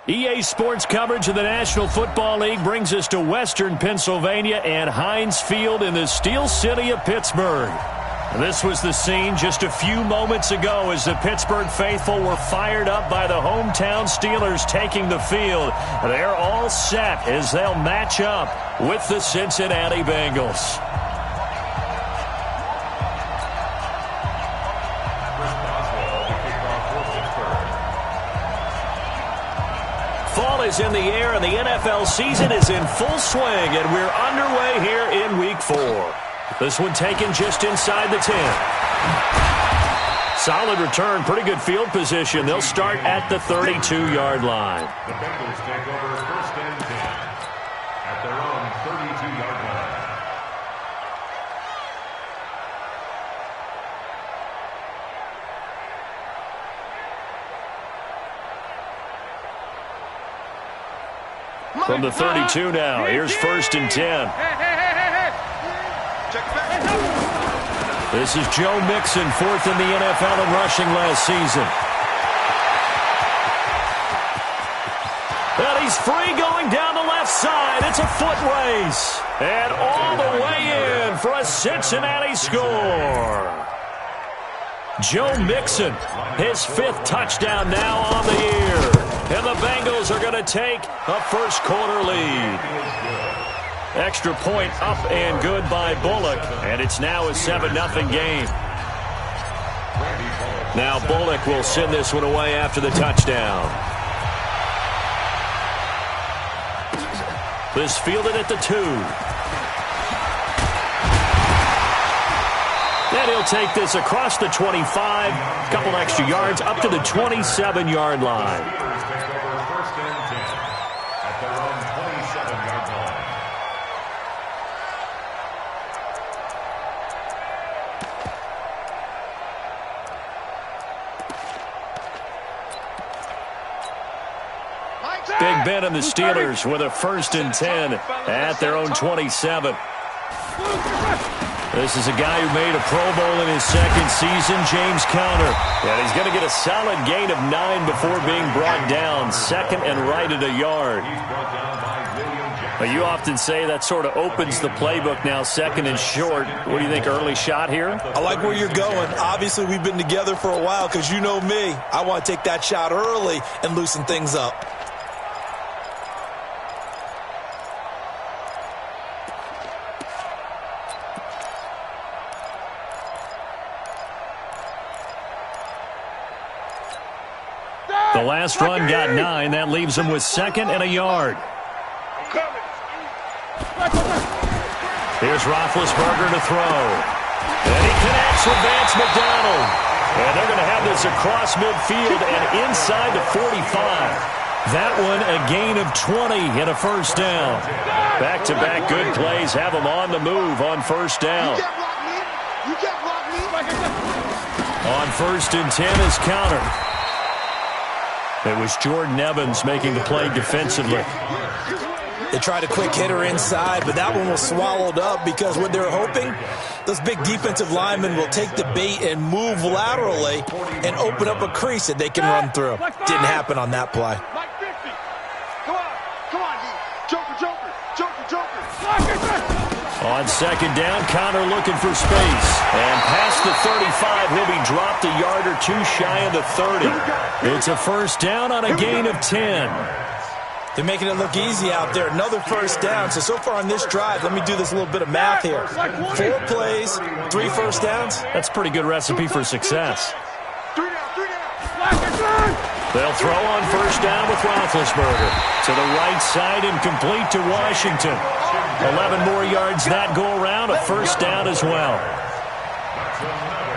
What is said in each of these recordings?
EA Sports coverage of the National Football League brings us to Western Pennsylvania and Heinz Field in the Steel City of Pittsburgh. This was the scene just a few moments ago as the Pittsburgh faithful were fired up by the hometown Steelers taking the field. They're all set as they'll match up with the Cincinnati Bengals. Fall is in the air and the NFL season is in full swing, and we're underway here in Week 4. This one taken just inside the 10. Solid return, pretty good field position. They'll start at the 32-yard line. The Bengals take over first and 10 at their own 32-yard line. From the 32 now, here's first and 10. This is Joe Mixon, fourth in the NFL in rushing last season. And he's free going down the left side. It's a foot race. And all the way in for a Cincinnati score. Joe Mixon, his fifth touchdown now on the year. And the Bengals are going to take a first quarter lead. Extra point up and good by Bullock, and it's now a 7-0 game. Now Bullock will send this one away after the touchdown. This fielded at the 2. Then he'll take this across the 25, a couple extra yards up to the 27-yard line. Big Ben and the Steelers with a first and 10 at their own 27. This is a guy who made a Pro Bowl in his second season, James Conner. And he's going to get a solid gain of 9 before being brought down, second and right at a yard. But you often say that sort of opens the playbook now, second and short. What do you think, early shot here? I like where you're going. Obviously, we've been together for a while because you know me. I want to take that shot early and loosen things up. The last run got 9. That leaves him with second and a yard. Here's Roethlisberger to throw. And he connects with Vance McDonald. And they're going to have this across midfield and inside the 45. That one a gain of 20 and a first down. Back-to-back good plays have him on the move on first down. On first and 10 is Conner. It was Jordan Evans making the play defensively. They tried a quick hitter inside, but that one was swallowed up because what they were hoping, those big defensive linemen will take the bait and move laterally and open up a crease that they can run through. Didn't happen on that play. On second down, Conner looking for space. And past the 35, he'll be dropped a yard or two shy of the 30. It's a first down on a gain of 10. They're making it look easy out there. Another first down. So far on this drive, let me do this little bit of math here. 4 plays, 3 first downs. That's a pretty good recipe for success. They'll throw on first down with Roethlisberger. To the right side and complete to Washington. 11 more yards that go around, a first down as well.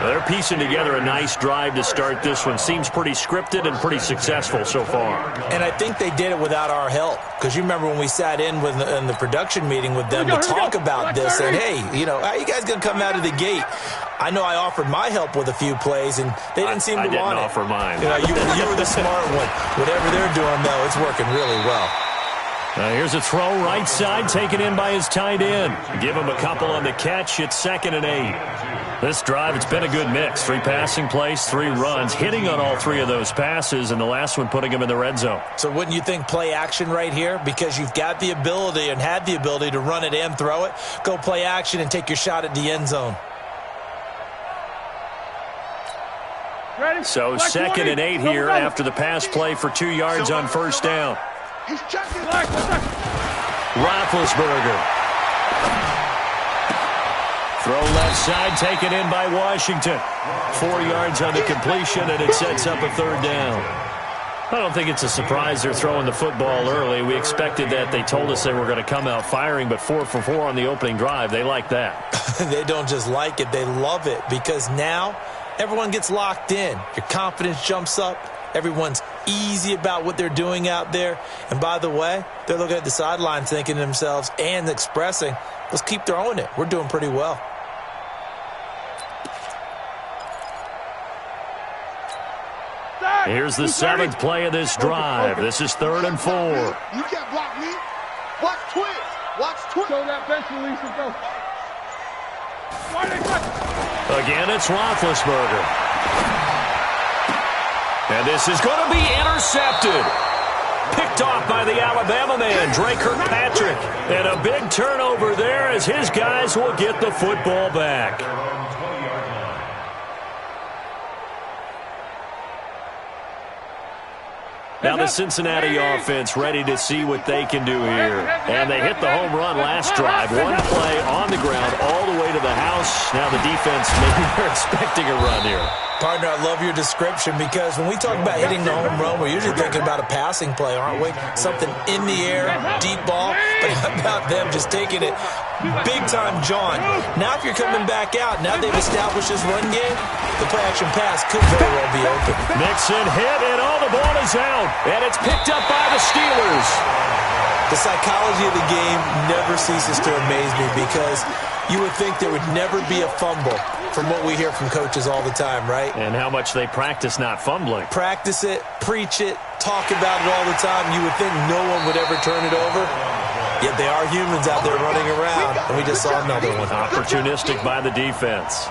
They're piecing together a nice drive to start this one. Seems pretty scripted and pretty successful so far. And I think they did it without our help. Because you remember when we sat in the production meeting with them to talk about this. And, hey, you know, how are you guys going to come out of the gate? I know I offered my help with a few plays, and they didn't seem to want it. I didn't offer mine. You know, you were the smart one. Whatever they're doing, though, it's working really well. Here's a throw right side taken in by his tight end. Give him a couple on the catch. It's second and 8. This drive, it's been a good mix. 3 passing plays, 3 runs, hitting on all 3 of those passes, and the last one putting him in the red zone. So wouldn't you think play action right here? Because you've got the ability and had the ability to run it and throw it. Go play action and take your shot at the end zone. So 2nd and 8 here after the pass play for 2 yards on first down. Roethlisberger. Throw left side, taken in by Washington. 4 yards on the completion, and it sets up a 3rd down. I don't think it's a surprise they're throwing the football early. We expected that. They told us they were going to come out firing, but 4 for 4 on the opening drive. They like that. They don't just like it, they love it, because now everyone gets locked in. Your confidence jumps up. Everyone's easy about what they're doing out there. And by the way, they're looking at the sideline thinking to themselves and expressing, let's keep throwing it. We're doing pretty well. Here's the 7th play of this drive. This is 3rd and 4. You can't block me. Watch twist. Watch twist. Show that bench release and go. Again, it's Roethlisberger. And this is going to be intercepted. Picked off by the Alabama man, Dre Kirkpatrick. And a big turnover there as his guys will get the football back. Now the Cincinnati offense ready to see what they can do here. And they hit the home run last drive. 1 play on the ground all the way to the house. Now the defense, maybe they're expecting a run here. Partner, I love your description, because when we talk about hitting the home run, we're usually thinking about a passing play, aren't we? Something in the air, deep ball. But how about them just taking it big-time John? Now if you're coming back out, now they've established this run game, the play-action pass could very well be open. Mixon hit, and the ball is out. And it's picked up by the Steelers. The psychology of the game never ceases to amaze me, because you would think there would never be a fumble from what we hear from coaches all the time, right? And how much they practice not fumbling. Practice it, preach it, talk about it all the time. You would think no one would ever turn it over. Yet they are humans out there running around, and we just saw another one. Opportunistic by the defense.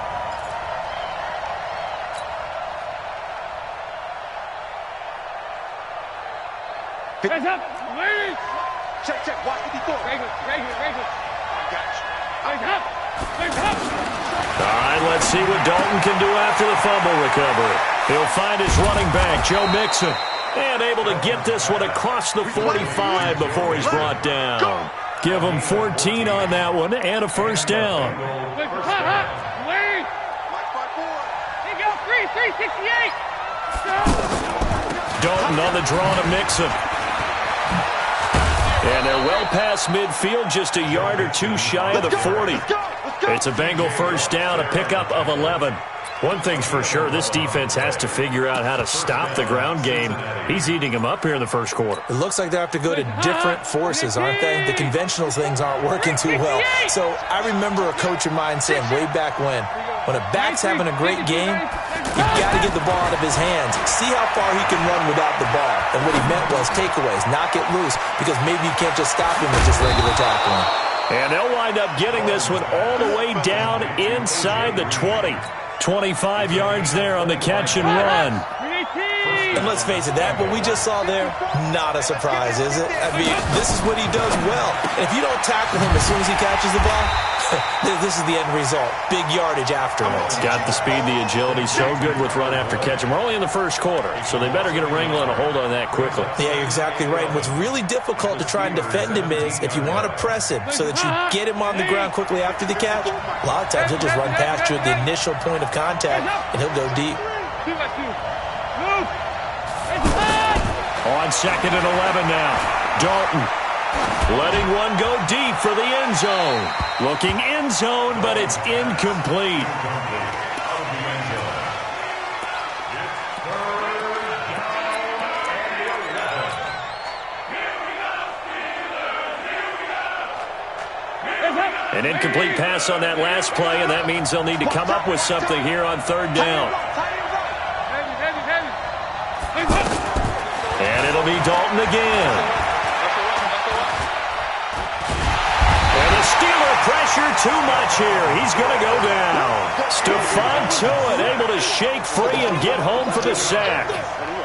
Hands up. Check. Watch what he's doing. Right here. I got you. All right, let's see what Dalton can do after the fumble recovery. He'll find his running back, Joe Mixon, and able to get this one across the 45 before he's brought down. Give him 14 on that one and a first down. Dalton on the draw to Mixon. And they're well past midfield, just a yard or 2 shy of the 40. It's a Bengal first down, a pickup of 11. One thing's for sure, this defense has to figure out how to stop the ground game. He's eating them up here in the first quarter. It looks like they have to go to different forces, aren't they? The conventional things aren't working too well. So I remember a coach of mine saying way back when a back's having a great game, you've got to get the ball out of his hands. See how far he can run without the ball. And what he meant was takeaways, knock it loose, because maybe you can't just stop him with just regular tackling. And they'll wind up getting this one all the way down inside the 20. 25 yards there on the catch and run. And let's face it, that what we just saw there, not a surprise, is it? I mean, this is what he does well. And if you don't tackle him as soon as he catches the ball, this is the end result. Big yardage afterwards. Got the speed, the agility, so good with run after catch. And we're only in the first quarter, so they better get a wrangle and a hold on that quickly. Yeah, you're exactly right. And what's really difficult to try and defend him is if you want to press him so that you get him on the ground quickly after the catch, a lot of times he'll just run past you at the initial point of contact, and he'll go deep. On 2nd and 11 now. Dalton letting one go deep for the end zone. Looking end zone, but it's incomplete. An incomplete pass on that last play, and that means they'll need to come up with something here on 3rd down. And it'll be Dalton again. And a Steeler pressure too much here. He's going to go down. Stephon Tuitt able to shake free and get home for the sack.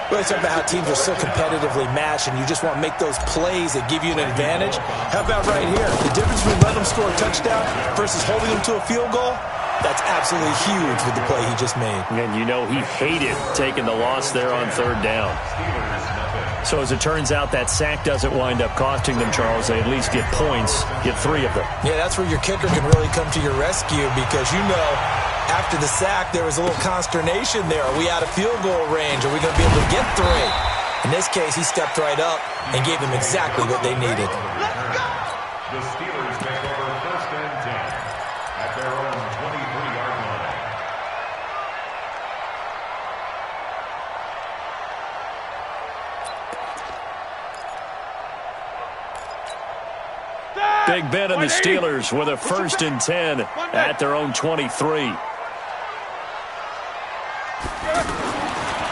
Well, it's about how teams are so competitively matched, and you just want to make those plays that give you an advantage. How about right here? The difference between letting them score a touchdown versus holding them to a field goal, that's absolutely huge with the play he just made. And you know he hated taking the loss there on third down. So as it turns out, that sack doesn't wind up costing them, Charles. They at least get points, get 3 of them. Yeah, that's where your kicker can really come to your rescue because you know after the sack there was a little consternation there. Are we out of field goal range? Are we going to be able to get 3? In this case, he stepped right up and gave them exactly what they needed. The Steelers take over 1st and 10 at their own 23-yard line. Big Ben and the Steelers with a 1st and 10 at their own 23.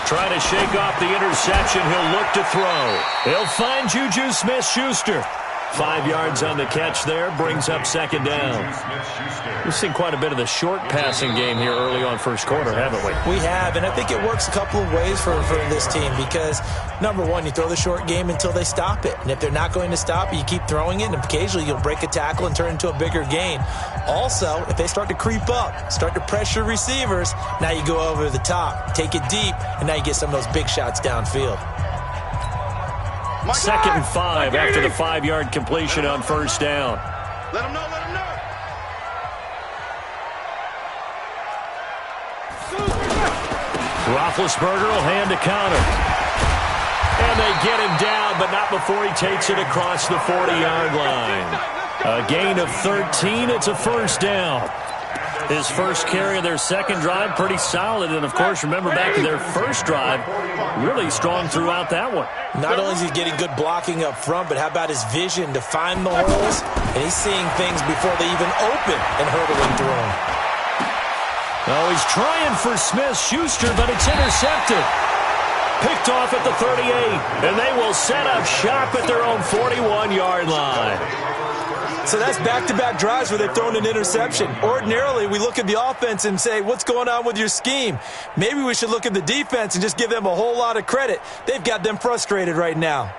Trying to shake off the interception. He'll look to throw. He'll find Juju Smith-Schuster. 5 yards on the catch there. Brings up 2nd down. We've seen quite a bit of the short passing game here early on first quarter, haven't we? We have, and I think it works a couple of ways for this team because, number one, you throw the short game until they stop it. And if they're not going to stop it, you keep throwing it, and occasionally you'll break a tackle and turn into a bigger gain. Also, if they start to creep up, start to pressure receivers, now you go over the top, take it deep, and now you get some of those big shots downfield. 2nd and 5 after the 5-yard completion on 1st down. Let him know, let him know. Roethlisberger will hand to counter. And they get him down, but not before he takes it across the 40-yard line. A gain of 13. It's a 1st down. His first carry of their second drive, pretty solid. And, of course, remember back to their first drive, really strong throughout that one. Not only is he getting good blocking up front, but how about his vision to find the holes? And he's seeing things before they even open and hurdling through them. Oh, he's trying for Smith-Schuster, but it's intercepted. Picked off at the 38, and they will set up shop at their own 41-yard line. So that's back-to-back drives where they've thrown an interception. Ordinarily, we look at the offense and say, what's going on with your scheme? Maybe we should look at the defense and just give them a whole lot of credit. They've got them frustrated right now.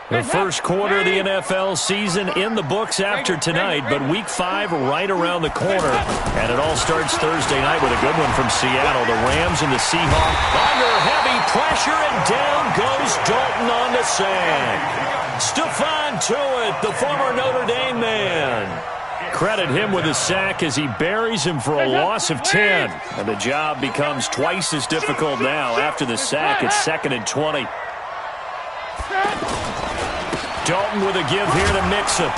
The first quarter of the NFL season in the books after tonight, but Week 5 right around the corner. And it all starts Thursday night with a good one from Seattle. The Rams and the Seahawks under heavy pressure, and down goes Dalton on the sack. Stephon Tuitt, the former Notre Dame man. Credit him with a sack as he buries him for a loss of 10. And the job becomes twice as difficult now. After the sack, it's 2nd and 20. Dalton with a give here to Mixon.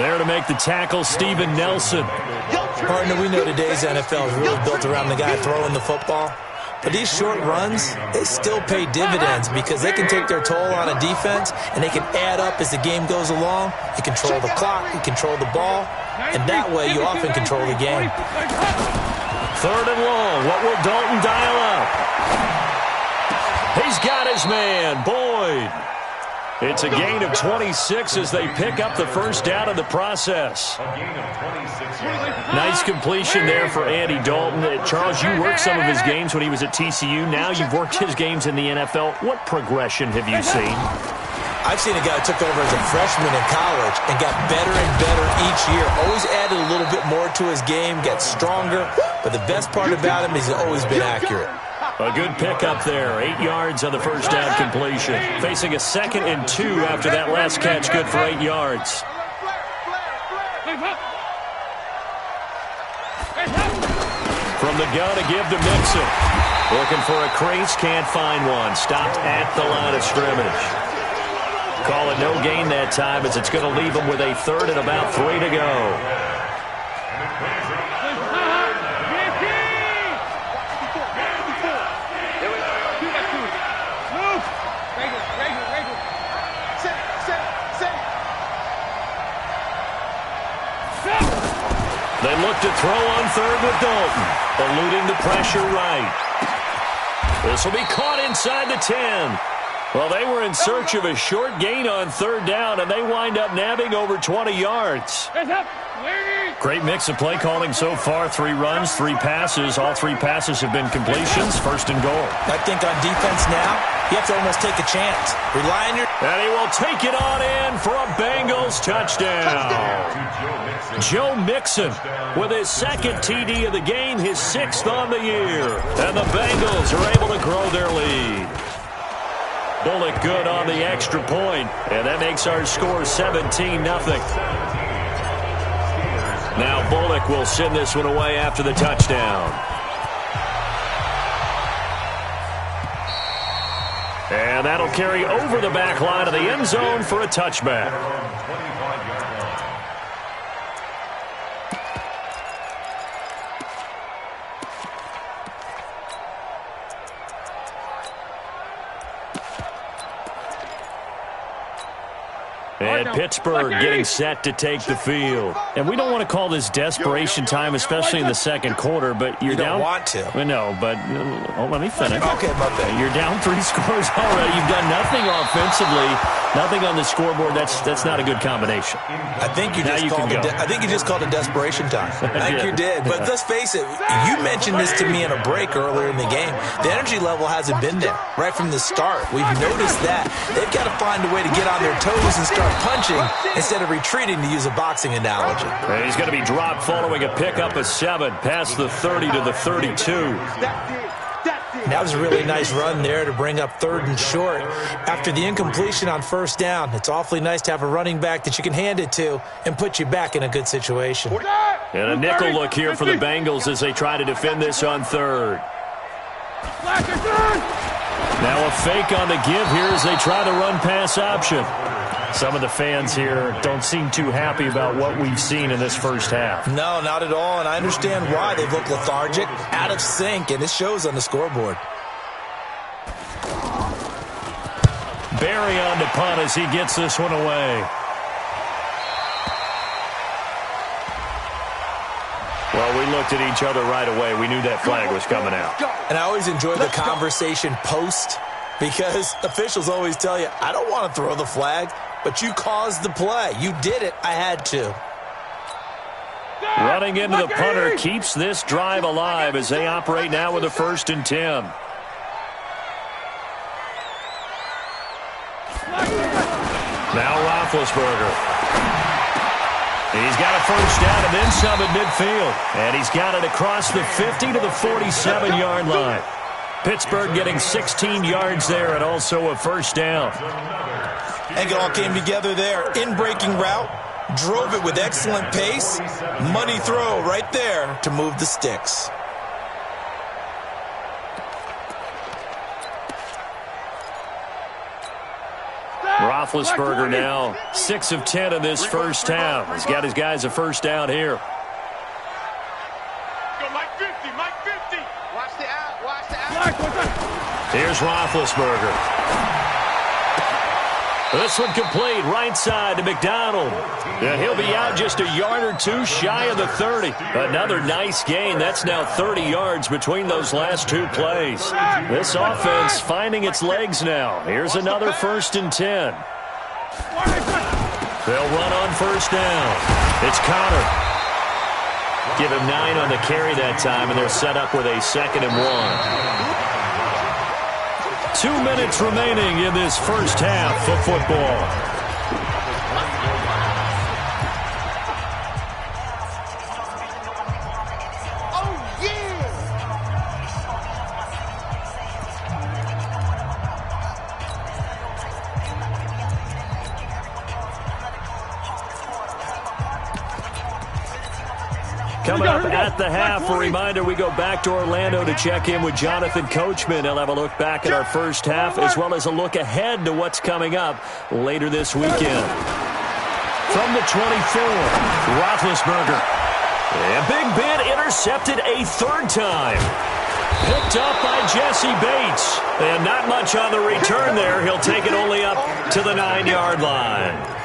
There to make the tackle, Steven Nelson. Partner, we know today's NFL is really built around the guy throwing the football. But these short runs, they still pay dividends because they can take their toll on a defense and they can add up as the game goes along. You control the clock, you control the ball, and that way you often control the game. 3rd and long. What will Dalton dial up? He's got his man, Boyd. It's a gain of 26 as they pick up the first down in the process. Nice completion there for Andy Dalton. Charles, you worked some of his games when he was at TCU. Now you've worked his games in the NFL. What progression have you seen? I've seen a guy who took over as a freshman in college and got better and better each year. Always added a little bit more to his game, got stronger. But the best part about him is he's always been accurate. A good pickup there. 8 yards on the first down completion. Facing a 2nd and 2 after that last catch. Good for 8 yards. From the gun to give to Mixon. Looking for a crease. Can't find one. Stopped at the line of scrimmage. Call it no gain that time as it's going to leave him with a 3rd and about 3 to go. They look to throw on 3rd with Dalton, eluding the pressure right. This will be caught inside the 10. Well, they were in search of a short gain on third down, and they wind up nabbing over 20 yards. Great mix of play calling so far. 3 runs, 3 passes. All 3 passes have been completions. First and goal. I think on defense now, you have to almost take a chance. Rely on your... And he will take it on in for a Bengals touchdown. Joe Mixon with his 2nd TD of the game, his 6th on the year. And the Bengals are able to grow their lead. Bullock good on the extra point, and that makes our score 17-0. Now Bullock will send this one away after the touchdown. And that'll carry over the back line of the end zone for a touchback. And Pittsburgh getting set to take the field. And we don't want to call this desperation time, especially in the second quarter, but you're down. You don't want to. No, but let me finish. Okay, my bad. You're down 3 scores already. You've done nothing offensively, nothing on the scoreboard. That's not a good combination. I think you just called it desperation time. I think you did. But let's face it, you mentioned this to me in a break earlier in the game. The energy level hasn't been there right from the start. We've noticed that. They've got to find a way to get on their toes and start punching instead of retreating, to use a boxing analogy. And he's going to be dropped following a pickup of 7 past the 30 to the 32. That was a really nice run there to bring up 3rd and short. After the incompletion on 1st down, it's awfully nice to have a running back that you can hand it to and put you back in a good situation. And a nickel look here for the Bengals as they try to defend this on 3rd. Now a fake on the give here as they try the run-pass option. Some of the fans here don't seem too happy about what we've seen in this first half. No, not at all, and I understand why. They've looked lethargic, out of sync, and it shows on the scoreboard. Barry on to punt as he gets this one away. Well, we looked at each other right away. We knew that flag was coming out. And I always enjoy the conversation post, because officials always tell you, I don't want to throw the flag, but you caused the play. You did it. I had to. Running into the punter keeps this drive alive as they operate now with a 1st and 10. Now Roethlisberger. He's got a 1st down and then some at midfield. And he's got it across the 50 to the 47-yard line. Pittsburgh getting 16 yards there and also a 1st down. I think it all came together there. In-breaking route, drove it with excellent pace. Money throw right there to move the sticks. Roethlisberger now 6 of 10 in this first half. He's got his guys a 1st down here. Here's Roethlisberger. This one complete, right side to McDonald. And he'll be out just a yard or 2 shy of the 30. Another nice gain. That's now 30 yards between those last 2 plays. This offense finding its legs now. Here's another 1st and 10. They'll run on 1st down. It's Connor. Give him 9 on the carry that time, and they're set up with a 2nd and 1. 2 minutes remaining in this first half of football. Coming up at the half, a reminder, we go back to Orlando to check in with Jonathan Coachman. He'll have a look back at our first half as well as a look ahead to what's coming up later this weekend. From the 24, Roethlisberger. And Big Ben intercepted a 3rd time. Picked up by Jesse Bates. And not much on the return there. He'll take it only up to the 9-yard line.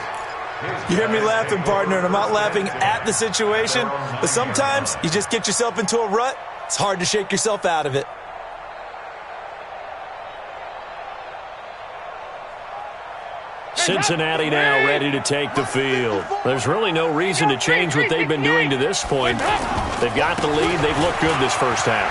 You hear me laughing, partner, and I'm not laughing at the situation, but sometimes you just get yourself into a rut. It's hard to shake yourself out of it. Cincinnati now ready to take the field. There's really no reason to change what they've been doing to this point. They've got the lead. They've looked good this first half.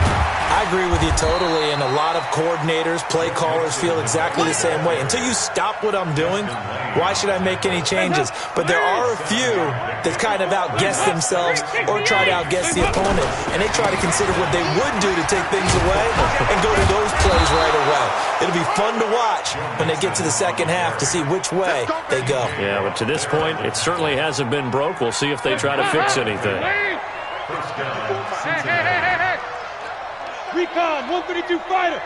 I agree with you totally, and a lot of coordinators, play callers feel exactly the same way. Until you stop what I'm doing, why should I make any changes? But there are a few that kind of outguess themselves or try to outguess the opponent, and they try to consider what they would do to take things away and go to those plays right away. It'll be fun to watch when they get to the second half to see which way they go. Yeah, but to this point, it certainly hasn't been broke. We'll see if they try to fix anything. First down, Cincinnati. Recon, 132 fighter.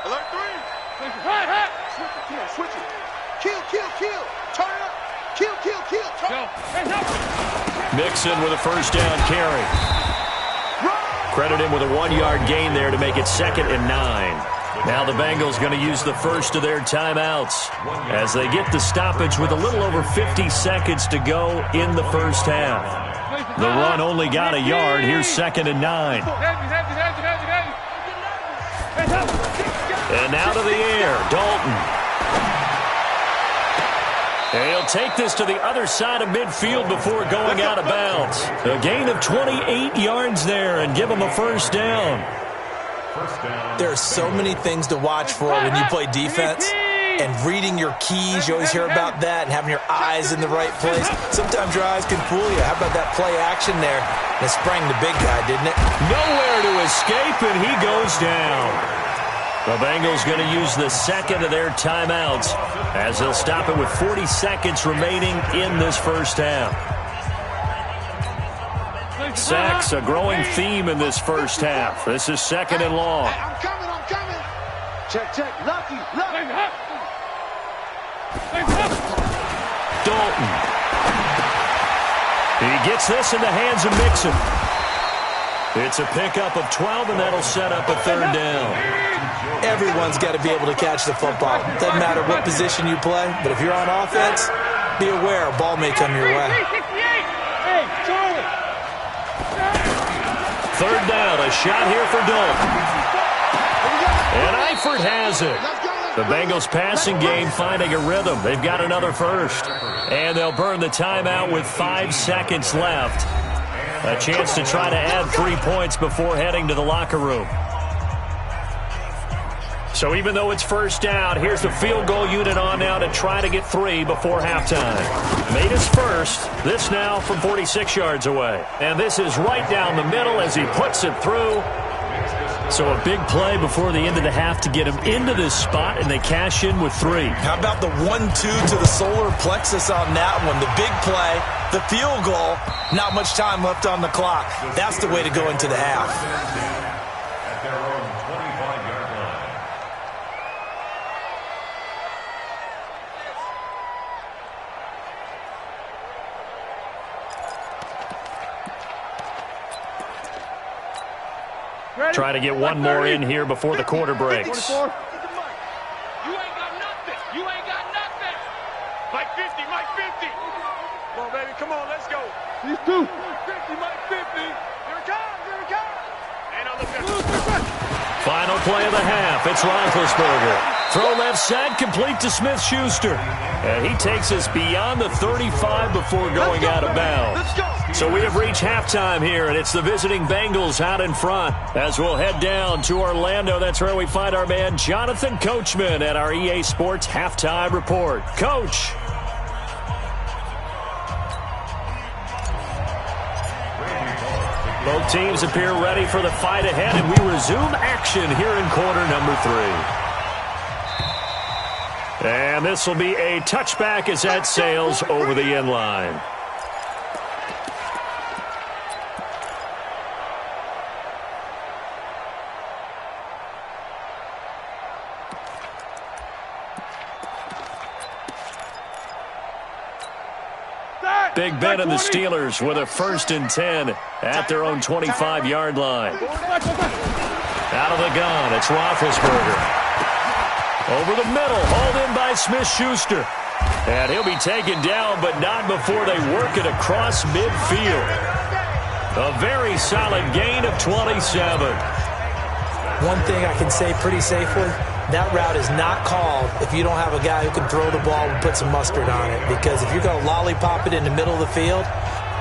Alert 3. Switch it. Kill. Turn it up. Kill. Turn it up. Mixon with a first down carry. Credit him with a 1-yard gain there to make it 2nd and 9. Now the Bengals going to use the first of their timeouts as they get the stoppage with a little over 50 seconds to go in the first half. The run only got a yard. Here's 2nd and 9. And now to the air, Dalton. And he'll take this to the other side of midfield before going out of bounds. A gain of 28 yards there and give him a first down. There are so many things to watch for when you play defense. And reading your keys, you always hear about that, and having your eyes in the right place. Sometimes your eyes can fool you. How about that play action there? And it sprang the big guy, didn't it? Nowhere to escape, and he goes down. The Bengals going to use the second of their timeouts as they'll stop it with 40 seconds remaining in this first half. Sacks, a growing theme in this first half. This is 2nd and long. I'm coming. Check. Lucky. Dalton. He gets this in the hands of Mixon. It's a pickup of 12, and that'll set up a 3rd down. Everyone's got to be able to catch the football. Doesn't matter what position you play, but if you're on offense, be aware a ball may come your way. Third down, a shot here for Dalton. And Eifert has it. The Bengals passing game finding a rhythm. They've got another first. And they'll burn the timeout with 5 seconds left. A chance to try to add 3 points before heading to the locker room. So even though it's first down, here's the field goal unit on now to try to get 3 before halftime. Made his first. This now from 46 yards away. And this is right down the middle as he puts it through. So a big play before the end of the half to get him into this spot, and they cash in with 3. How about the 1-2 to the solar plexus on that one? The big play, the field goal, not much time left on the clock. That's the way to go into the half. At their own 25-yard line. Try to get one more in here before the quarter breaks. You ain't got nothing. Mike 50. Come on, baby. Come on, let's go. These two. 50, Mike 50. Here it comes. Ain't no looking. Final play of the half. It's Roethlisberger. Throw left side, complete to Smith-Schuster. And he takes us beyond the 35 before going out of bounds. Let's go. So we have reached halftime here, and it's the visiting Bengals out in front. As we'll head down to Orlando, that's where we find our man Jonathan Coachman at our EA Sports Halftime Report. Coach. Both teams appear ready for the fight ahead, and we resume action here in quarter number 3. And this will be a touchback as that sails over the end line. Big Ben and the Steelers with a 1st and 10 at their own 25-yard line. Out of the gun, it's Roethlisberger. Over the middle, hauled in by Smith-Schuster. And he'll be taken down, but not before they work it across midfield. A very solid gain of 27. One thing I can say pretty safely, that route is not called if you don't have a guy who can throw the ball and put some mustard on it. Because if you're going to lollipop it in the middle of the field,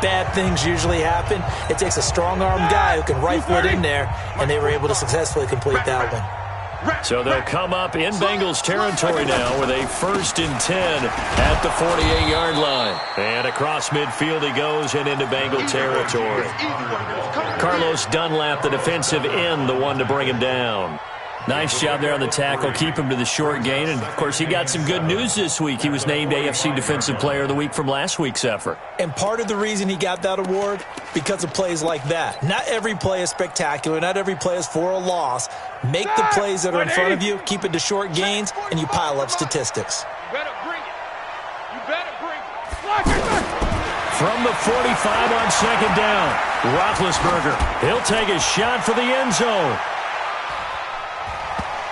bad things usually happen. It takes a strong-armed guy who can rifle it in there, and they were able to successfully complete that one. So they'll come up in Bengals territory now with a 1st and 10 at the 48-yard line. And across midfield he goes and into Bengal territory. Carlos Dunlap, the defensive end, the one to bring him down. Nice job there on the tackle. Keep him to the short gain. And, of course, he got some good news this week. He was named AFC Defensive Player of the Week from last week's effort. And part of the reason he got that award, because of plays like that. Not every play is spectacular. Not every play is for a loss. Make the plays that are in front of you, keep it to short gains, and you pile up statistics. You better bring it. You better bring it. From the 45 on 2nd down, Roethlisberger. He'll take a shot for the end zone.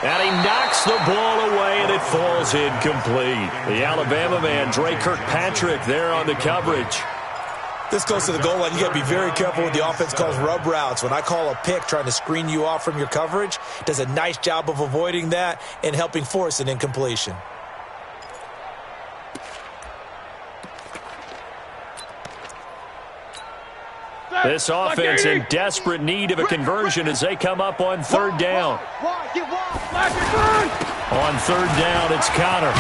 And he knocks the ball away, and it falls incomplete. The Alabama man, Dre Kirkpatrick, there on the coverage. This goes to the goal line. You got to be very careful with the offense calls rub routes. When I call a pick trying to screen you off from your coverage, does a nice job of avoiding that and helping force an incompletion. This offense in desperate need of a conversion as they come up on 3rd down. On 3rd down, it's Connor.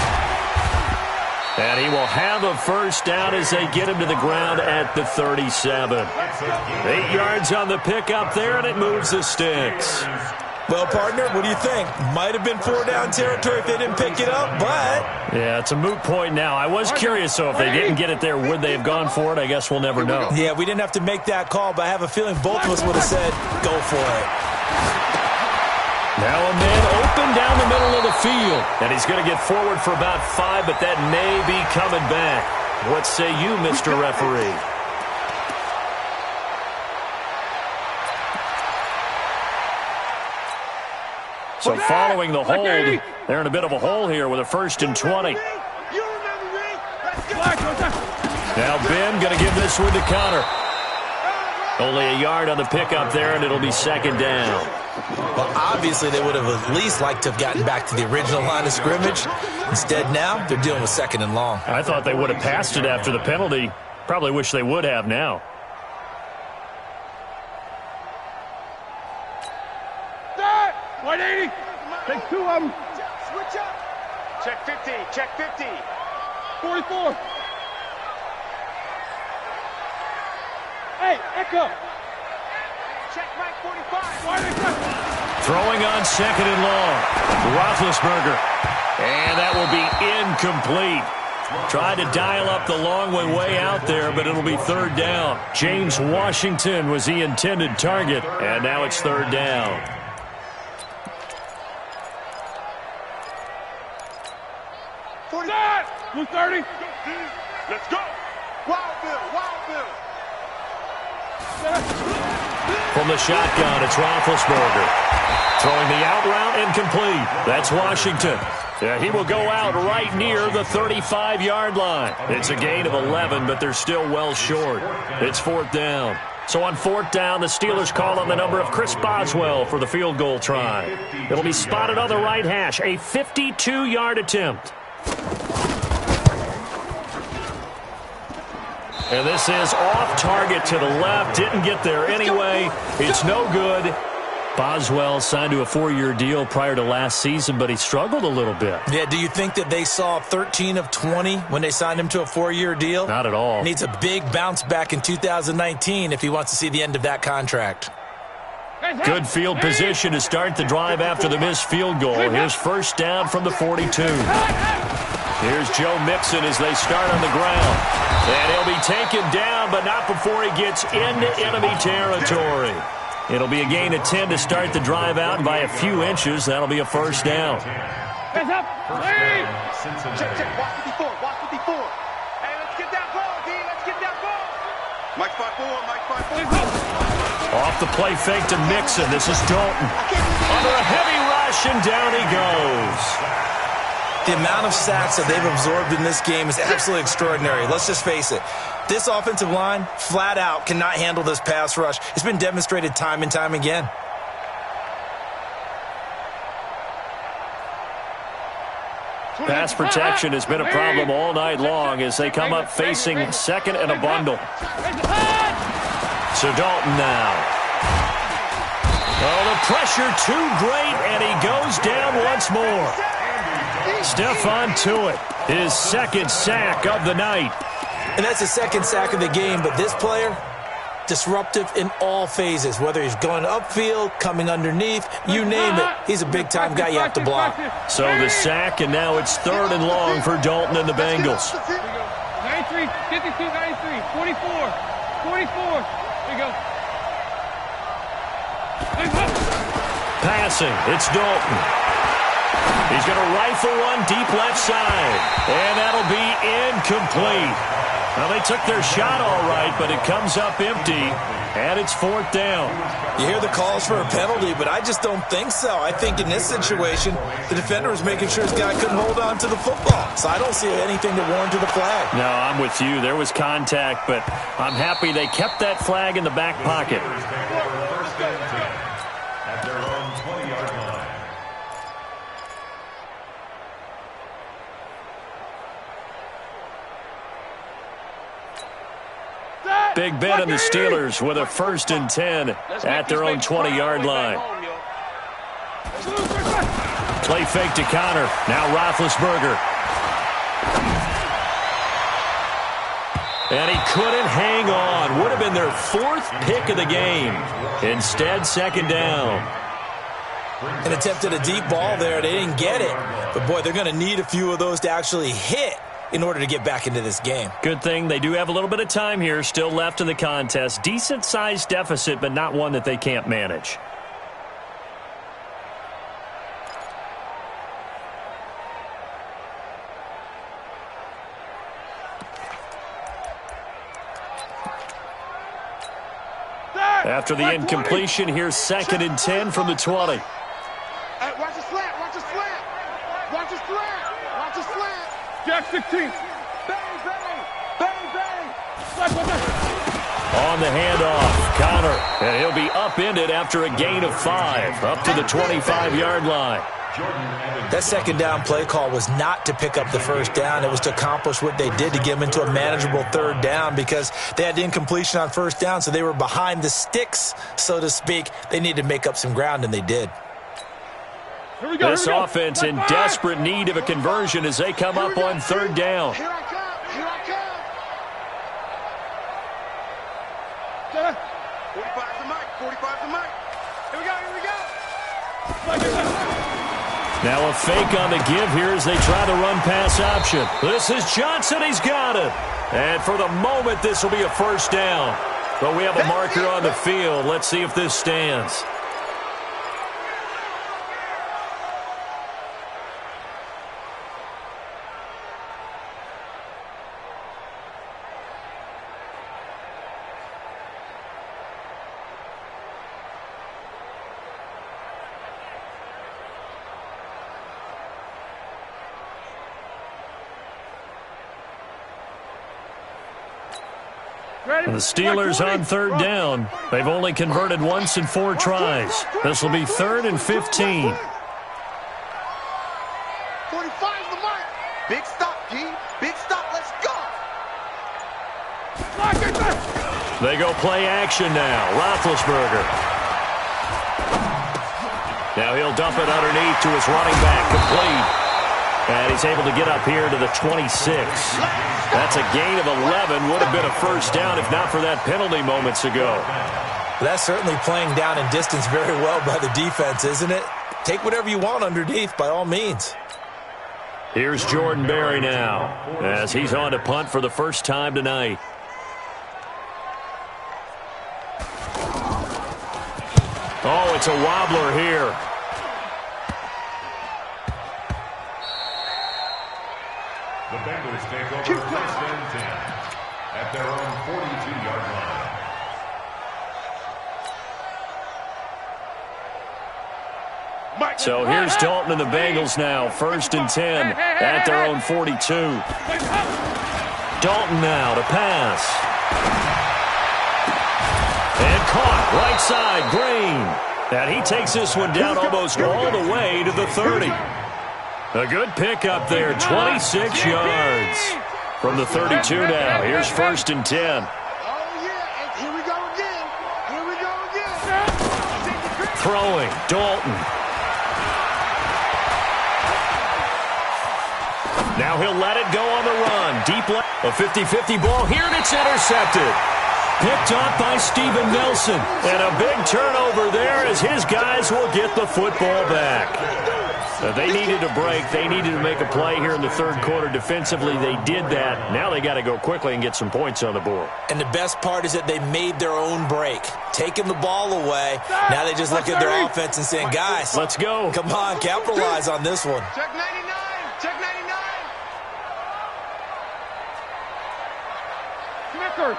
And he will have a 1st down as they get him to the ground at the 37. 8 yards on the pickup there, and it moves the sticks. Well, partner, what do you think? Might have been 4-down territory if they didn't pick it up, but... Yeah, it's a moot point now. I was curious, so if they didn't get it there, would they have gone for it? I guess we'll never know. Yeah, we didn't have to make that call, but I have a feeling both of us would have said, go for it. Now a man open down the middle of the field. And he's going to get forward for about 5, but that may be coming back. What say you, Mr. Referee? So following the hold, they're in a bit of a hole here with a 1st and 20. Now Ben going to give this one to Connor. Only a yard on the pickup there, and it'll be 2nd down. Well, obviously they would have at least liked to have gotten back to the original line of scrimmage. Instead now, they're dealing with 2nd and long. I thought they would have passed it after the penalty. Probably wish they would have now. Start! 180! Take 2 of them. Switch up. Check 50. Check 50. 44. Hey, echo. Check Mike 45. Throwing on 2nd and long. Roethlisberger. And that will be incomplete. Tried to dial up the long one way out there, but it'll be 3rd down. James Washington was the intended target, and now it's 3rd down. Blue 30. Let's go. Wild Bill. From the shotgun, it's Roethlisberger. Throwing the out route incomplete. That's Washington. Yeah, he will go out right near the 35-yard line. It's a gain of 11, but they're still well short. It's 4th down. So on 4th down, the Steelers call on the number of Chris Boswell for the field goal try. It'll be spotted on the right hash, a 52-yard attempt. And this is off target to the left. Didn't get there anyway. It's no good. Boswell signed to a 4-year deal prior to last season, but he struggled a little bit. Yeah, do you think that they saw 13 of 20 when they signed him to a 4-year deal? Not at all. Needs a big bounce back in 2019 if he wants to see the end of that contract. Good field position to start the drive after the missed field goal. Here's 1st down from the 42. Here's Joe Mixon as they start on the ground. And he'll be taken down, but not before he gets into enemy territory. It'll be a gain of 10 to start the drive out, and by a few inches, that'll be a 1st down. Hands up. Check. Watch 54. Hey, let's get that ball, D. Let's get that ball. Mike 5-4. Off the play fake to Mixon. This is Dalton. Under a heavy rush, and down he goes. The amount of sacks that they've absorbed in this game is absolutely extraordinary. Let's just face it. This offensive line, flat out, cannot handle this pass rush. It's been demonstrated time and time again. Pass protection has been a problem all night long as they come up facing second and a bundle. So Dalton now. Oh, the pressure too great, and he goes down once more. Stephon Tuitt, his second sack of the night. And that's the second sack of the game, but this player, disruptive in all phases, whether he's going upfield, coming underneath, you name it. He's a big-time guy you have to block. So the sack, and now it's 3rd and long for Dalton and the Bengals. 93, 52, 93, 44, 44. There you go. Passing, it's Dalton. He's going to rifle one deep left side, and that'll be incomplete. Well, they took their shot all right, but it comes up empty, and it's 4th down. You hear the calls for a penalty, but I just don't think so. I think in this situation, the defender was making sure his guy couldn't hold on to the football. So I don't see anything to warrant the flag. No, I'm with you. There was contact, but I'm happy they kept that flag in the back pocket. First and 10 at their own 20-yard line. Big Ben and the Steelers with a 1st and 10 at their own 20-yard line. Play fake to Connor. Now Roethlisberger. And he couldn't hang on. Would have been their 4th pick of the game. Instead, 2nd down. And attempted a deep ball there. They didn't get it. But, boy, they're going to need a few of those to actually hit in order to get back into this game. Good thing they do have a little bit of time here still left in the contest. Decent-sized deficit, but not one that they can't manage. After the incompletion, here's 2nd and 10 from the 20. Hey, watch the slant, watch the slant. Watch the slant, watch the slant. Jack 16. Bang, bang, bang, bang. On the handoff, Connor, and he'll be upended after a gain of 5, up to the 25-yard line. That 2nd down play call was not to pick up the 1st down. It was to accomplish what they did to get them into a manageable 3rd down because they had incompletion on 1st down, so they were behind the sticks, so to speak. They needed to make up some ground, and they did. This offense in desperate need of a conversion as they come up on 3rd down. Here I come, here I come. 45 to Mike, 45 to Mike. Here we go, here we go. Now a fake on the give here as they try the run-pass option. This is Johnson. He's got it. And for the moment, this will be a 1st down. But we have a marker on the field. Let's see if this stands. The Steelers on 3rd down. They've only converted once in 4 tries. This will be 3rd and 15. 45 the mark. Big stop, G. Big stop. Let's go. They go play action now. Roethlisberger. Now he'll dump it underneath to his running back, complete. And he's able to get up here to the 26. That's a gain of 11. Would have been a 1st down if not for that penalty moments ago. That's certainly playing down in distance very well by the defense, isn't it? Take whatever you want underneath, by all means. Here's Jordan Berry now as he's on to punt for the first time tonight. Oh, it's a wobbler here. The Bengals take over 1st and 10 at their own 42-yard line. So here's Dalton and the Bengals now, 1st and 10 at their own 42. Dalton now to pass. And caught right side, Green. And he takes this one down almost all the way to the 30. A good pickup there, 26 yards from the 32 now. Here's 1st and 10. Oh, yeah, and here we go again. Here we go again. Throwing, Dalton. Now he'll let it go on the run. Deep left. A 50-50 ball here, and it's intercepted. Picked up by Steven Nelson. And a big turnover there as his guys will get the football back. They needed a break. They needed to make a play here in the third quarter. Defensively, they did that. Now they got to go quickly and get some points on the board. And the best part is that they made their own break. Taking the ball away. Now they just look at their offense and saying, guys, let's go. Come on, capitalize on this one. Check 99. Check 99. Snickers.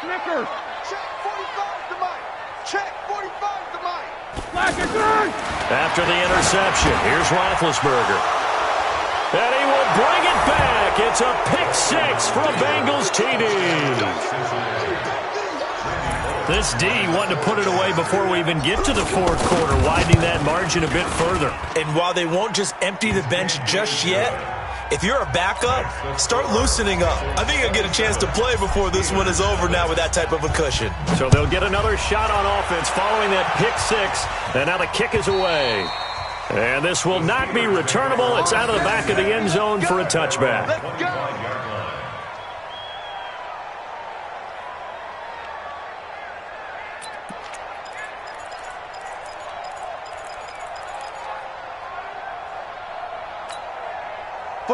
Snickers. Check 45 to Mike. Check 45 to Mike. After the interception, here's Roethlisberger. And he will bring it back. It's a pick six for a Bengals TD. This D wanted to put it away before we even get to the fourth quarter, widening that margin a bit further. And while they won't just empty the bench just yet, if you're a backup, start loosening up. I think you'll get a chance to play before this one is over now with that type of a cushion. So they'll get another shot on offense following that pick six. And now the kick is away. And this will not be returnable. It's out of the back of the end zone for a touchback. Let's go.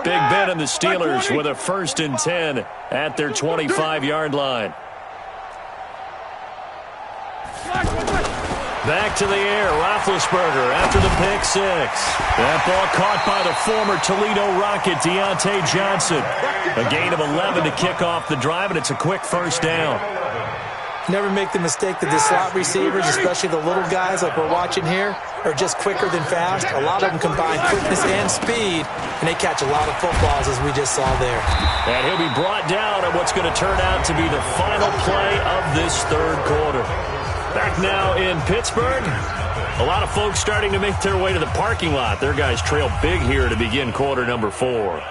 Big Ben and the Steelers with a 1st and 10 at their 25-yard line. Back to the air, Roethlisberger after the pick six. That ball caught by the former Toledo Rocket, Deontay Johnson. A gain of 11 to kick off the drive, and it's a quick 1st down. Never make the mistake that the slot receivers, especially the little guys like we're watching here, are just quicker than fast. A lot of them combine quickness and speed, and they catch a lot of footballs, as we just saw there. And he'll be brought down on what's going to turn out to be the final play of this third quarter. Back now in Pittsburgh. A lot of folks starting to make their way to the parking lot. Their guys trail big here to begin quarter number 4.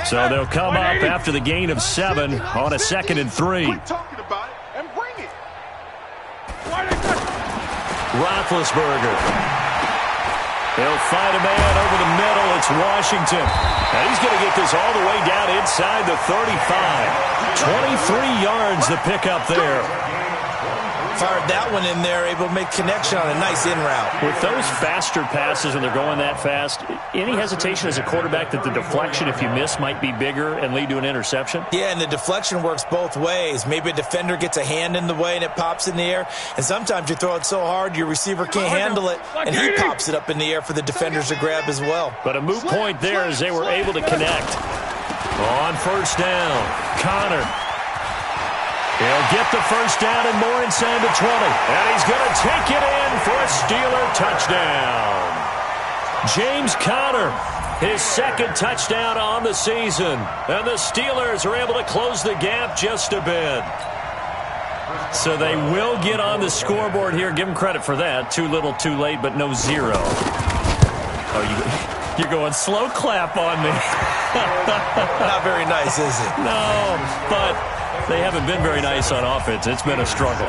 So they'll come up after the gain of 7 on a 2nd and 3. Quit talking about it and bring it. Roethlisberger. He'll find a man over the middle. It's Washington. And he's going to get this all the way down inside the 35. 23 yards to pick up there. Fired that one in there, able to make connection on a nice in route. With those faster passes when they're going that fast, any hesitation as a quarterback that the deflection, if you miss, might be bigger and lead to an interception? Yeah, and the deflection works both ways. Maybe a defender gets a hand in the way and it pops in the air. And sometimes you throw it so hard your receiver can't handle it, and he pops it up in the air for the defenders to grab as well. But a moot point there as they were able to connect. On 1st down, Connor. He'll get the 1st down and more inside the 20. And he's going to take it in for a Steeler touchdown. James Conner, his 2nd touchdown on the season. And the Steelers are able to close the gap just a bit. So they will get on the scoreboard here. Give them credit for that. Too little, too late, but no 0. Oh, you're going slow clap on me. Not very nice, is it? No, but they haven't been very nice on offense. It's been a struggle.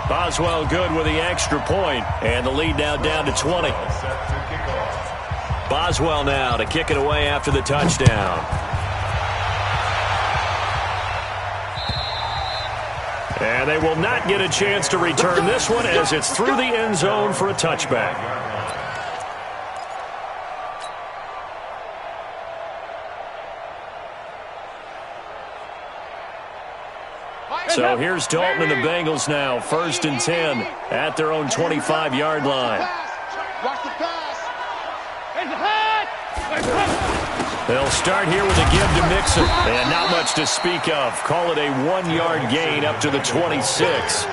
Boswell good with the extra point, and the lead now down to 20. Boswell now to kick it away after the touchdown. And they will not get a chance to return this one as it's through the end zone for a touchback. So here's Dalton and the Bengals now, 1st and 10 at their own 25-yard line. Watch the pass. They'll start here with a give to Mixon. And not much to speak of. Call it a 1-yard gain up to the 26.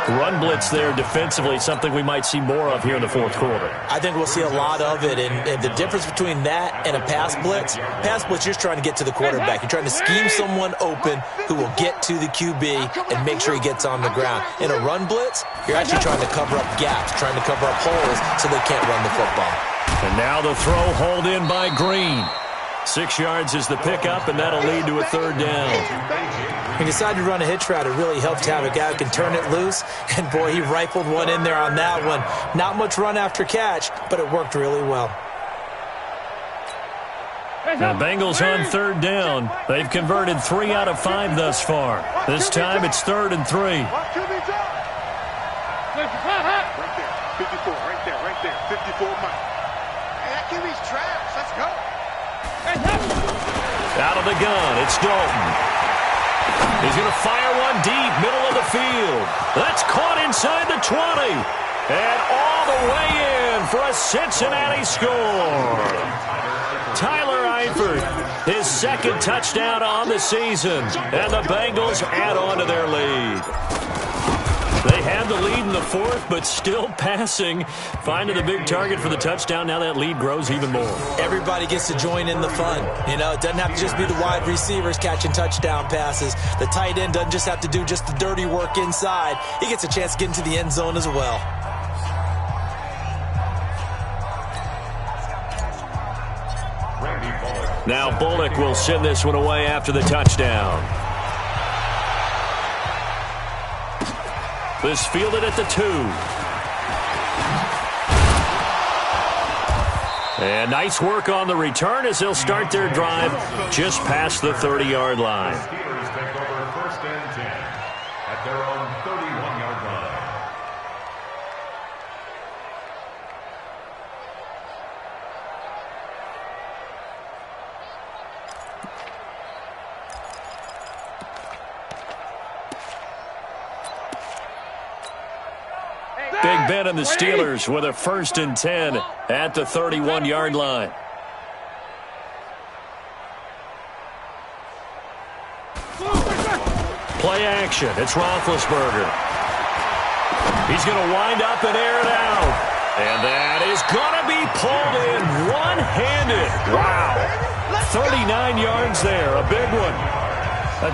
Run blitz there defensively, something we might see more of here in the fourth quarter. I think we'll see a lot of it, and the difference between that and a pass blitz, you're just trying to get to the quarterback. You're trying to scheme someone open who will get to the QB and make sure he gets on the ground. In a run blitz, you're actually trying to cover up gaps, trying to cover up holes so they can't run the football. And now the throw hauled in by Green. 6 yards is the pickup, and that'll lead to a third down. He decided to run a hitch route. It really helped to have a guy who can turn it loose. And, boy, he rifled one in there on that one. Not much run after catch, but it worked really well. The Bengals on third down. They've converted 3 out of 5 thus far. This time it's 3rd and 3. Right there. 54 Mike. Hey, that QB's trash. Let's go. Out of the gun, it's Dalton. He's going to fire one deep, middle of the field. That's caught inside the 20. And all the way in for a Cincinnati score. Tyler Eifert, his second touchdown on the season. And the Bengals add on to their lead. They had the lead in the fourth, but still passing. Finding the big target for the touchdown. Now that lead grows even more. Everybody gets to join in the fun. You know, it doesn't have to just be the wide receivers catching touchdown passes. The tight end doesn't just have to do just the dirty work inside. He gets a chance to get into the end zone as well. Now Bullock will send this one away after the touchdown. This fielded at the 2. And nice work on the return as they'll start their drive just past the 30-yard line. Steelers take over 1st and 10 at their own 31-yard line. Big Ben and the Steelers with a 1st and 10 at the 31-yard line. Play action. It's Roethlisberger. He's going to wind up and air it out. And that is going to be pulled in one-handed. Wow. 39 yards there. A big one.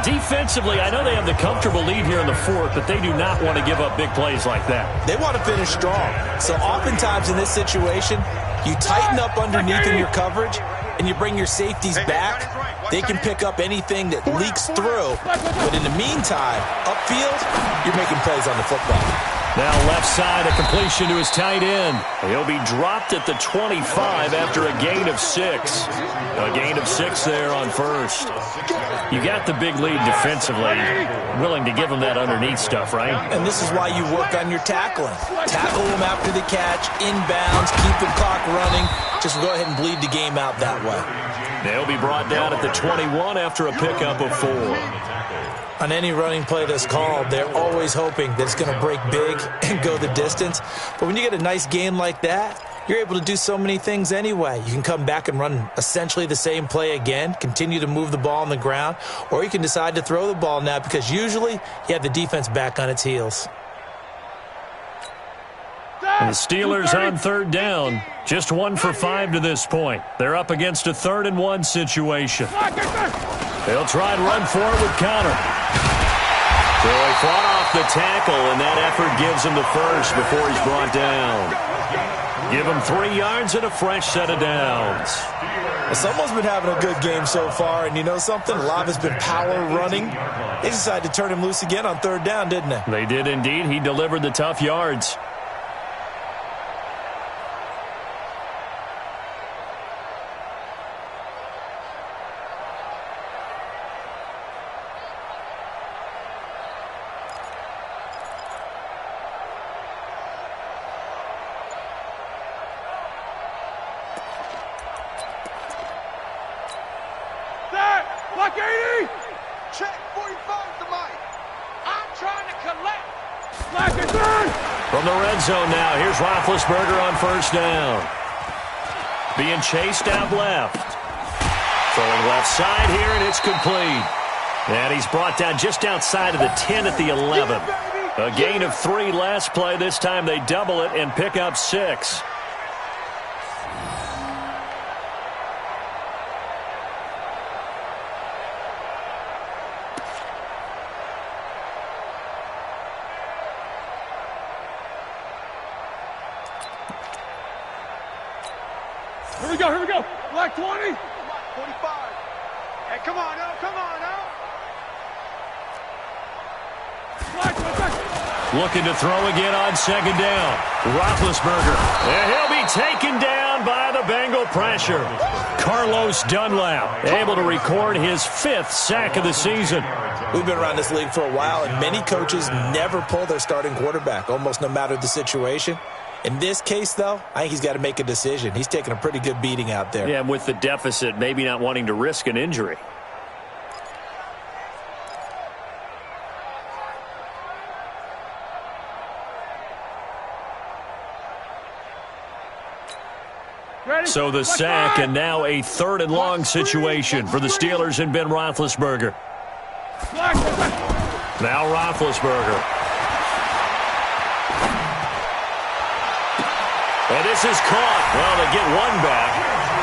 Defensively, I know they have the comfortable lead here in the fourth, but they do not want to give up big plays like that. They want to finish strong. So oftentimes in this situation, you tighten up underneath in your coverage, and you bring your safeties back. They can pick up anything that leaks through. But in the meantime, upfield, you're making plays on the football. Now left side, a completion to his tight end. He'll be dropped at the 25 after a gain of 6. A gain of 6 there on first. You got the big lead defensively. Willing to give him that underneath stuff, right? And this is why you work on your tackling. Tackle them after the catch, inbounds, keep the clock running. Just go ahead and bleed the game out that way. They'll be brought down at the 21 after a pickup of 4. On any running play that's called, they're always hoping that it's going to break big and go the distance. But when you get a nice gain like that, you're able to do so many things anyway. You can come back and run essentially the same play again, continue to move the ball on the ground, or you can decide to throw the ball now because usually you have the defense back on its heels. And the Steelers on 3rd down, just 1 for 5 to this point. They're up against a 3rd and 1 situation. They'll try and run forward with Connor. So he fought off the tackle, and that effort gives him the first before he's brought down. Give him 3 yards and a fresh set of downs. Well, someone's been having a good game so far, and you know something? A lot has been power running. They decided to turn him loose again on 3rd down, didn't they? They did indeed. He delivered the tough yards. Block 80! Check 45 to Mike. I'm trying to collect. Black and third! From the red zone now, here's Roethlisberger on 1st down. Being chased out left. Throwing left side here, and it's complete. And he's brought down just outside of the 10 at the 11. A gain of 3 last play. This time they double it and pick up 6. Here we go. Black 20. 45. Hey, come on, now. Black. Looking to throw again on 2nd down. Roethlisberger. And he'll be taken down by the Bengal pressure. Carlos Dunlap able to record his 5th sack of the season. We've been around this league for a while, and many coaches never pull their starting quarterback, almost no matter the situation. In this case, though, I think he's got to make a decision. He's taking a pretty good beating out there. Yeah, and with the deficit, maybe not wanting to risk an injury. Ready? So the sack, and now a 3rd and long situation for the Steelers and Ben Roethlisberger. Black. Now Roethlisberger. And this is caught. Well, they get one back,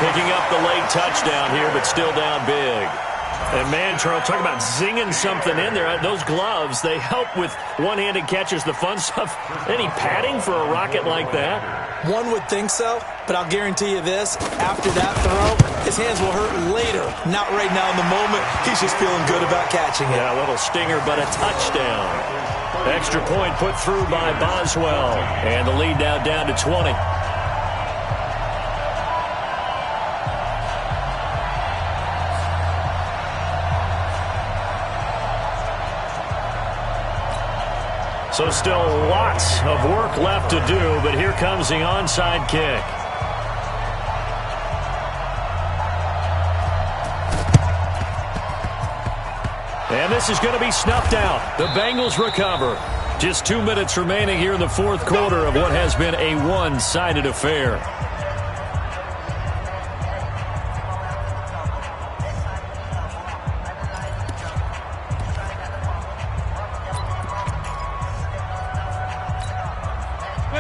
picking up the late touchdown here, but still down big. And, man, Charles, talk about zinging something in there. Those gloves, they help with one-handed catches, the fun stuff. Any padding for a rocket like that? One would think so, but I'll guarantee you this. After that throw, his hands will hurt later. Not right now in the moment. He's just feeling good about catching it. Yeah, a little stinger, but a touchdown. Extra point put through by Boswell. And the lead now down to 20. So still lots of work left to do, but here comes the onside kick. And this is going to be snuffed out. The Bengals recover. Just 2 minutes remaining here in the 4th quarter of what has been a one-sided affair.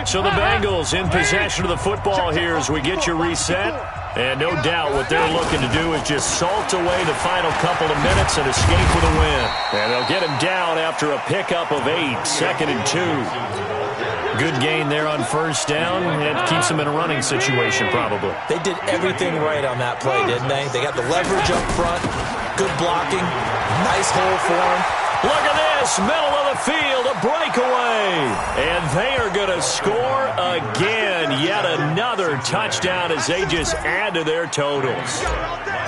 So the Bengals in possession of the football here as we get you reset. And no doubt what they're looking to do is just salt away the final couple of minutes and escape with a win. And they'll get him down after a pickup of 8, 2nd and 2. Good gain there on 1st down. It keeps them in a running situation probably. They did everything right on that play, didn't they? They got the leverage up front, good blocking, nice hole for him. Look at this, middle of the field, a breakaway. And they are going to score again. Yet another touchdown as they just add to their totals.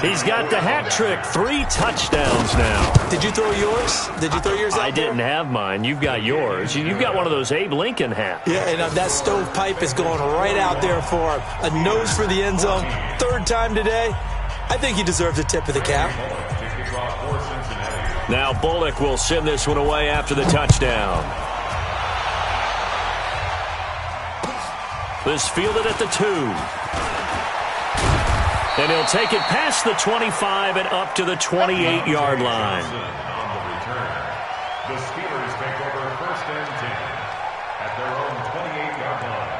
He's got the hat trick, 3 touchdowns now. Did you throw yours? Did you throw yours out I didn't have mine. You've got yours. You've got one of those Abe Lincoln hats. Yeah, and that stovepipe is going right out there for him. A nose for the end zone. 3rd time today. I think he deserves a tip of the cap. Now Bullock will send this one away after the touchdown. This fielded at the 2. And he'll take it past the 25 and up to the 28-yard line. The Steelers take over 1st and 10 at their own 28-yard line.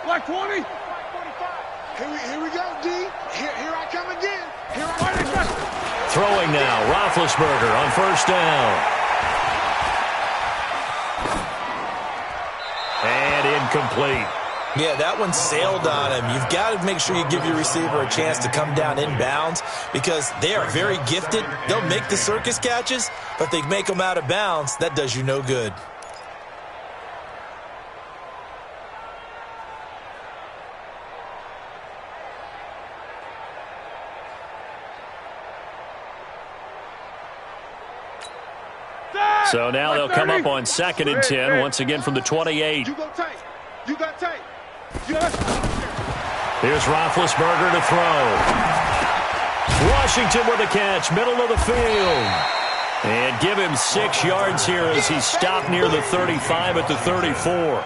Black 20. Here we go, D. Here I come again. Throwing now, Roethlisberger on 1st down. And incomplete. Yeah, that one sailed on him. You've got to make sure you give your receiver a chance to come down inbounds because they are very gifted. They'll make the circus catches, but if they make them out of bounds, that does you no good. So now they'll come up on 2nd and 10, once again from the 28. You go take. Here's Roethlisberger to throw. Washington with a catch, middle of the field. And give him 6 yards here as he stopped near the 35 at the 34.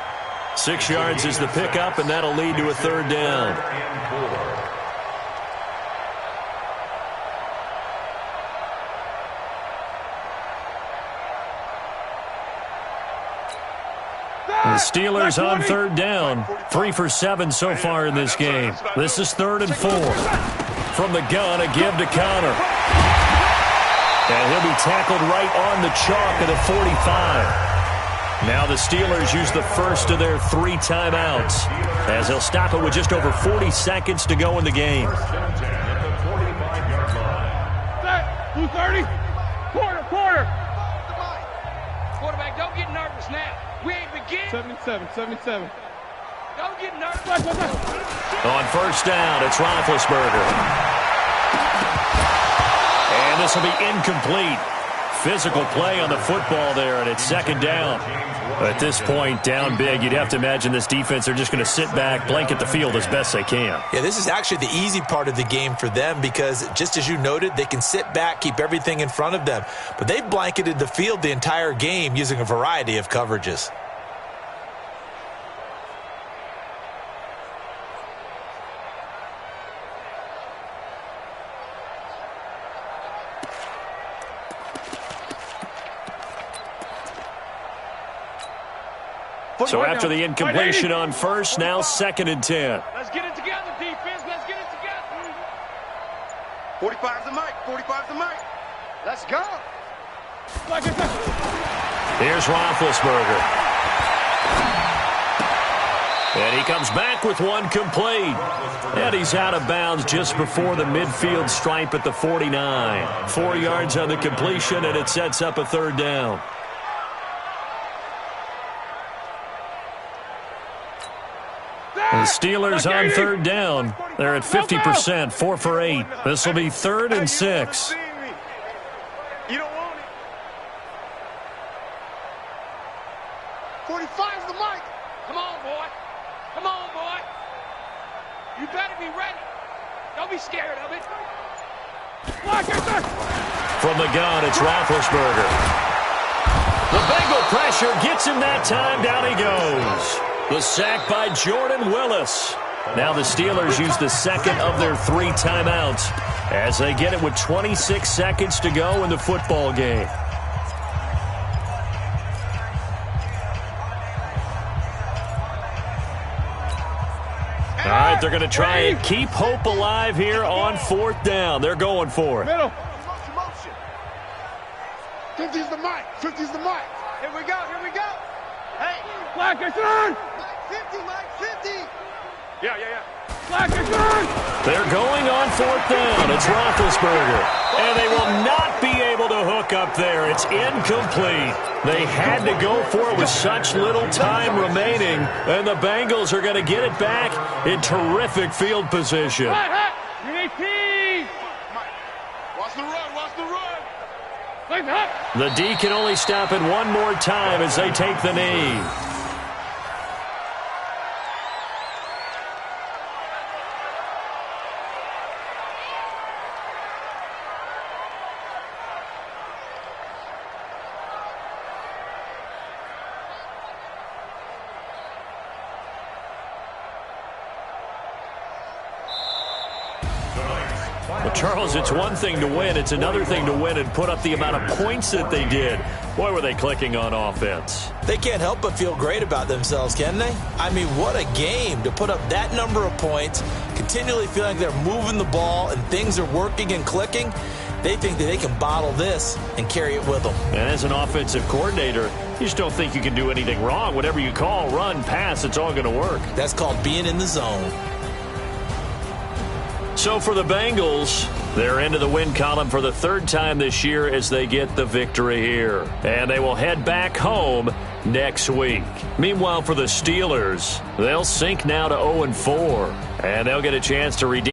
6 yards is the pickup, and that'll lead to a third down. The Steelers on third down. 3 for 7 so far in this game. This is 3rd and 4. From the gun, a give to Connor. And he'll be tackled right on the chalk at the 45. Now the Steelers use the first of their 3 timeouts, as they'll stop it with just over 40 seconds to go in the game. 2:30. Quarter. Quarterback, don't get nervous now. We ain't begin. 77. Don't get nervous. On first down, it's Roethlisberger. And this will be incomplete. Physical play on the football there, and it's 2nd down. At this point, down big, you'd have to imagine this defense are just going to sit back, blanket the field as best they can. Yeah, this is actually the easy part of the game for them because, just as you noted, they can sit back, keep everything in front of them. But they've blanketed the field the entire game using a variety of coverages. So after the incompletion on first, now 2nd and 10. Let's get it together, defense. Let's get it together. 45's the mic. 45's the mic. Let's go. Here's Roethlisberger. And he comes back with one complete. And he's out of bounds just before the midfield stripe at the 49. 4 yards on the completion, and it sets up a 3rd down. The Steelers on 3rd down. They're at 50%, 4 for 8. This will be 3rd and 6. You don't want it. 45's the mic. Come on, boy. Come on, boy. You better be ready. Don't be scared of it. From the gun, it's Roethlisberger. The Bengal pressure gets him that time. Down he goes. The sack by Jordan Willis. Now the Steelers use the 2nd of their 3 timeouts as they get it with 26 seconds to go in the football game. All right, they're going to try and keep hope alive here on 4th down. They're going for it. Middle. Motion. 50's the mic. 50's the mic. Here we go. Hey. Blackerson! Mike 50, Mike 50. Yeah. Blackerson! They're going on 4th down. It's Roethlisberger. And they will not be able to hook up there. It's incomplete. They had to go for it with such little time remaining. And the Bengals are going to get it back in terrific field position. Hey. Watch the run. The D can only stop it one more time as they take the knee. Well, Charles, it's one thing to win. It's another thing to win and put up the amount of points that they did. Boy, were they clicking on offense. They can't help but feel great about themselves, can they? I mean, what a game to put up that number of points, continually feeling like they're moving the ball and things are working and clicking. They think that they can bottle this and carry it with them. And as an offensive coordinator, you just don't think you can do anything wrong. Whatever you call, run, pass, it's all going to work. That's called being in the zone. So for the Bengals, they're into the win column for the 3rd time this year as they get the victory here. And they will head back home next week. Meanwhile, for the Steelers, they'll sink now to 0-4. And they'll get a chance to redeem